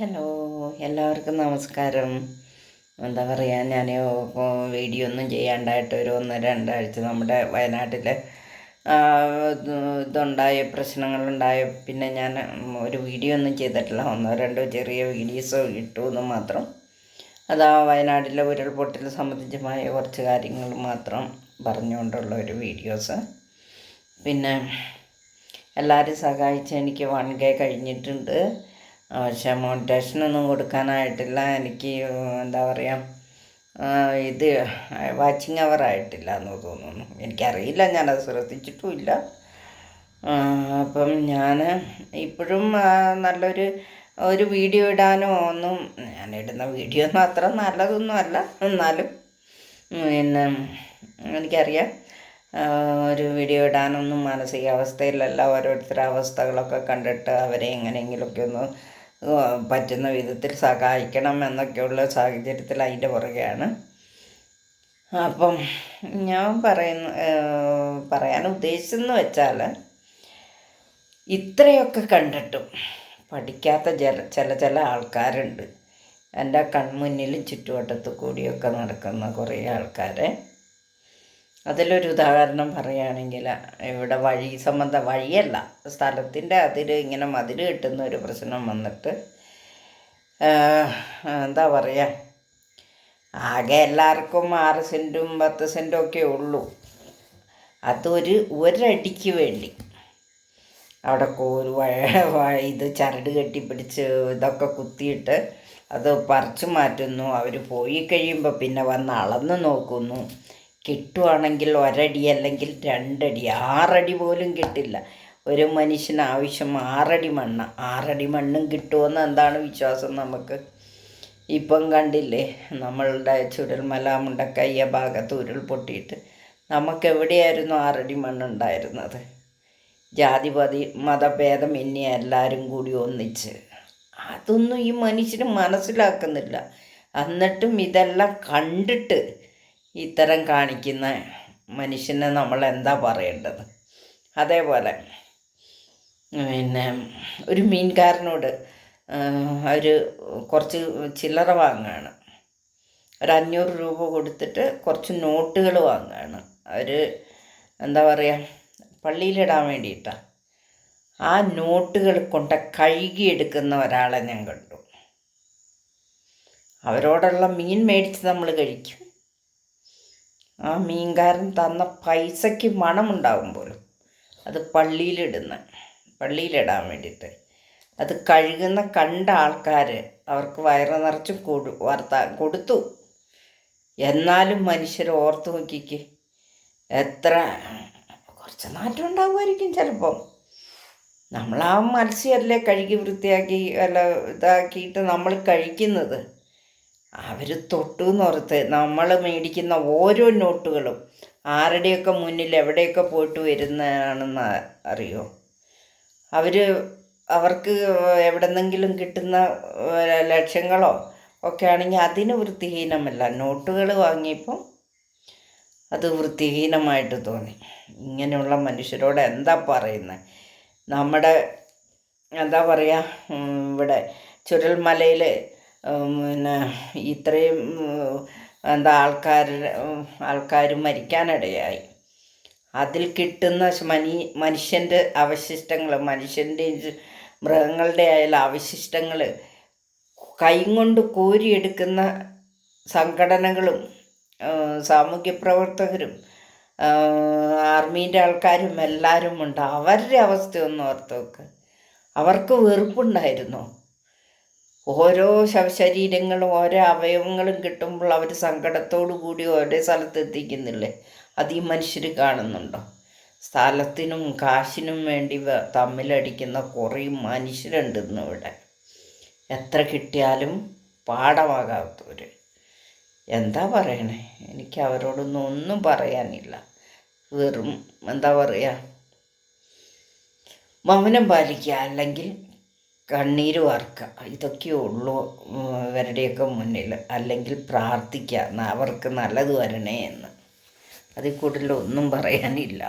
Hello, എല്ലാവർക്കും നമസ്കാരം. എന്താ പറയുക, ഞാൻ വീഡിയോ ഒന്നും ചെയ്യാണ്ടായിട്ട് ഒരു 1-2 ആഴ്ച നമ്മുടെ വയനാട്ടിൽ ഇതുണ്ടായ പ്രശ്നങ്ങളുണ്ടായ പിന്നെ ഞാൻ ഒരു വീഡിയോ ഒന്നും ചെയ്തിട്ടില്ല. 1-2 ചെറിയ വീഡിയോസ് ഇട്ടു എന്ന് മാത്രം. അതാ വയനാട്ടിലെ ഉരുൾപൊട്ടൽ സംബന്ധിച്ചമായ കുറച്ച് കാര്യങ്ങൾ മാത്രം പറഞ്ഞുകൊണ്ടുള്ള ഒരു വീഡിയോസ്. പിന്നെ എല്ലാവരും സഹായിച്ച് എനിക്ക് 1K കഴിഞ്ഞിട്ടുണ്ട്. പക്ഷേ മോണിറ്റേഷനൊന്നും കൊടുക്കാനായിട്ടില്ല. എനിക്ക് എന്താ പറയുക, ഇത് വാച്ചിങ് അവർ ആയിട്ടില്ല എന്ന് തോന്നുന്നു. എനിക്കറിയില്ല, ഞാനത് ശ്രദ്ധിച്ചിട്ടുമില്ല. അപ്പം ഞാൻ ഇപ്പോഴും നല്ലൊരു വീഡിയോ ഇടാനോ ഒന്നും, ഞാനിടുന്ന വീഡിയോ ഒന്നും അത്ര നല്ലതൊന്നും അല്ല. എന്നാലും പിന്നെ എനിക്കറിയാം, ഒരു വീഡിയോ ഇടാനൊന്നും മാനസികാവസ്ഥയിലല്ല. ഓരോരുത്തരുടെ അവസ്ഥകളൊക്കെ കണ്ടിട്ട് അവരെ എങ്ങനെയെങ്കിലുമൊക്കെ ഒന്ന് പറ്റുന്ന വിധത്തിൽ സഹായിക്കണം എന്നൊക്കെയുള്ള സാഹചര്യത്തിൽ അതിൻ്റെ പുറകെയാണ്. അപ്പം ഞാൻ പറയാൻ ഉദ്ദേശിച്ചെന്ന് വെച്ചാൽ, ഇത്രയൊക്കെ കണ്ടിട്ടും പഠിക്കാത്ത ചില ആൾക്കാരുണ്ട്. എൻ്റെ കൺമുന്നിൽ ചുറ്റുവട്ടത്ത് കൂടിയൊക്കെ നടക്കുന്ന കുറേ ആൾക്കാരെ. അതിലൊരു ഉദാഹരണം പറയുകയാണെങ്കിൽ, ഇവിടെ വഴിയല്ല, സ്ഥലത്തിൻ്റെ ഇങ്ങനെ മതിൽ കെട്ടുന്ന ഒരു പ്രശ്നം വന്നിട്ട് എന്താ പറയുക, ആകെ എല്ലാവർക്കും 6 സെൻറ്റും 10 സെൻറ്റും ഒക്കെ ഉള്ളൂ. ഒരടിക്ക് വേണ്ടി അവിടെ ഇത് ചരട് കെട്ടിപ്പിടിച്ച് ഇതൊക്കെ കുത്തിയിട്ട് അത് പറിച്ചു മാറ്റുന്നു. അവർ പോയി കഴിയുമ്പോൾ പിന്നെ വന്ന് അളന്ന് നോക്കുന്നു. കിട്ടുവാണെങ്കിൽ 1 അടി അല്ലെങ്കിൽ 2 അടി, 6 അടി പോലും കിട്ടില്ല. ഒരു മനുഷ്യന് ആവശ്യം 6 അടി മണ്ണ്. 6 അടി മണ്ണും കിട്ടുമെന്ന് എന്താണ് വിശ്വാസം നമുക്ക്? ഇപ്പം കണ്ടില്ലേ, നമ്മളുടെ ചുരൽമല മുണ്ടക്കയ്യ ഭാഗത്ത് ഉരുൾപൊട്ടിയിട്ട് നമുക്കെവിടെയായിരുന്നു 6 അടി മണ്ണുണ്ടായിരുന്നത്? ജാതിപതി മതഭേദമന്യേ എല്ലാവരും കൂടി ഒന്നിച്ച്. അതൊന്നും ഈ മനുഷ്യന് മനസ്സിലാക്കുന്നില്ല. എന്നിട്ടും ഇതെല്ലാം കണ്ടിട്ട് ഇത്തരം കാണിക്കുന്ന മനുഷ്യനെ നമ്മൾ എന്താ പറയേണ്ടത്? അതേപോലെ പിന്നെ ഒരു മീൻകാരനോട് അവർ കുറച്ച് ചില്ലറ വാങ്ങുകയാണ്. ഒരു 500 രൂപ കൊടുത്തിട്ട് കുറച്ച് നോട്ടുകൾ വാങ്ങുകയാണ്. അവർ എന്താ പറയുക, പള്ളിയിലിടാൻ വേണ്ടിയിട്ടാണ്. ആ നോട്ടുകൾ കൊണ്ട് കഴുകിയെടുക്കുന്ന ഒരാളെ ഞാൻ കണ്ടു. അവരോടുള്ള മീൻ മേടിച്ച് നമ്മൾ കഴിക്കും. ആ മീൻകാരൻ തന്ന പൈസയ്ക്ക് മണമുണ്ടാകും പോലും. അത് പള്ളിയിലിടാൻ വേണ്ടിയിട്ട് അത് കഴുകുന്ന കണ്ട ആൾക്കാർ അവർക്ക് വയറ് നിറച്ച് കൊടുത്തു. എന്നാലും മനുഷ്യർ ഓർത്ത് നോക്കിക്ക്, എത്ര കുറച്ച് നാറ്റം ഉണ്ടാകുമായിരിക്കും ചിലപ്പം. നമ്മൾ ആ മത്സ്യമല്ലേ കഴുകി വൃത്തിയാക്കി ഇതാക്കിയിട്ട് നമ്മൾ കഴിക്കുന്നത്. അവർ തൊട്ടുന്നോർത്ത് നമ്മൾ മേടിക്കുന്ന ഓരോ നോട്ടുകളും ആരുടെയൊക്കെ മുന്നിൽ എവിടെയൊക്കെ പോയിട്ട് വരുന്നതാണെന്ന് അറിയോ? അവർക്ക് എവിടെന്നെങ്കിലും കിട്ടുന്ന ലക്ഷങ്ങളോ ഒക്കെ ആണെങ്കിൽ അതിന് വൃത്തിഹീനമല്ല. നോട്ടുകൾ വാങ്ങിയപ്പോൾ അത് വൃത്തിഹീനമായിട്ട് തോന്നി. ഇങ്ങനെയുള്ള മനുഷ്യരോട് എന്താ പറയുന്നത്? നമ്മുടെ എന്താ പറയുക, ഇവിടെ ചുരൽമലയിൽ പിന്നെ ഇത്രയും ആൾക്കാർ മരിക്കാനിടയായി. അതിൽ കിട്ടുന്ന മനുഷ്യൻ്റെ അവശിഷ്ടങ്ങൾ, മൃഗങ്ങളുടെ ആയാലും അവശിഷ്ടങ്ങൾ കൈകൊണ്ട് കോരിയെടുക്കുന്ന സംഘടനകളും സാമൂഹ്യ പ്രവർത്തകരും ആർമീൻ്റെ ആൾക്കാരും എല്ലാവരും ഉണ്ട്. അവരുടെ അവസ്ഥയൊന്നും ഓർത്ത് നോക്ക്. അവർക്ക് വെറുപ്പുണ്ടായിരുന്നോ? ഓരോ ശവശരീരങ്ങളും ഓരോ അവയവങ്ങളും കിട്ടുമ്പോൾ അവർ സങ്കടത്തോടു കൂടി ഓരോ സ്ഥലത്ത് എത്തിക്കുന്നില്ലേ? അത് ഈ മനുഷ്യർ കാണുന്നുണ്ടോ? സ്ഥലത്തിനും കാശിനും വേണ്ടി തമ്മിലടിക്കുന്ന കുറേ മനുഷ്യരുണ്ട് ഇന്നിവിടെ. എത്ര കിട്ടിയാലും പാഠമാകാത്തവർ. എന്താ പറയണേ? എനിക്ക് അവരോടൊന്നും ഒന്നും പറയാനില്ല. വെറും എന്താ പറയുക, മൗനം പാലിക്കുക, അല്ലെങ്കിൽ കണ്ണീര് വാർക്കുക. ഇതൊക്കെയേ ഉള്ളൂ ഇവരുടെയൊക്കെ മുന്നിൽ. അല്ലെങ്കിൽ പ്രാർത്ഥിക്കുക അവർക്ക് നല്ലത് വരണേ എന്ന്. അതിൽ കൂടുതലൊന്നും പറയാനില്ല.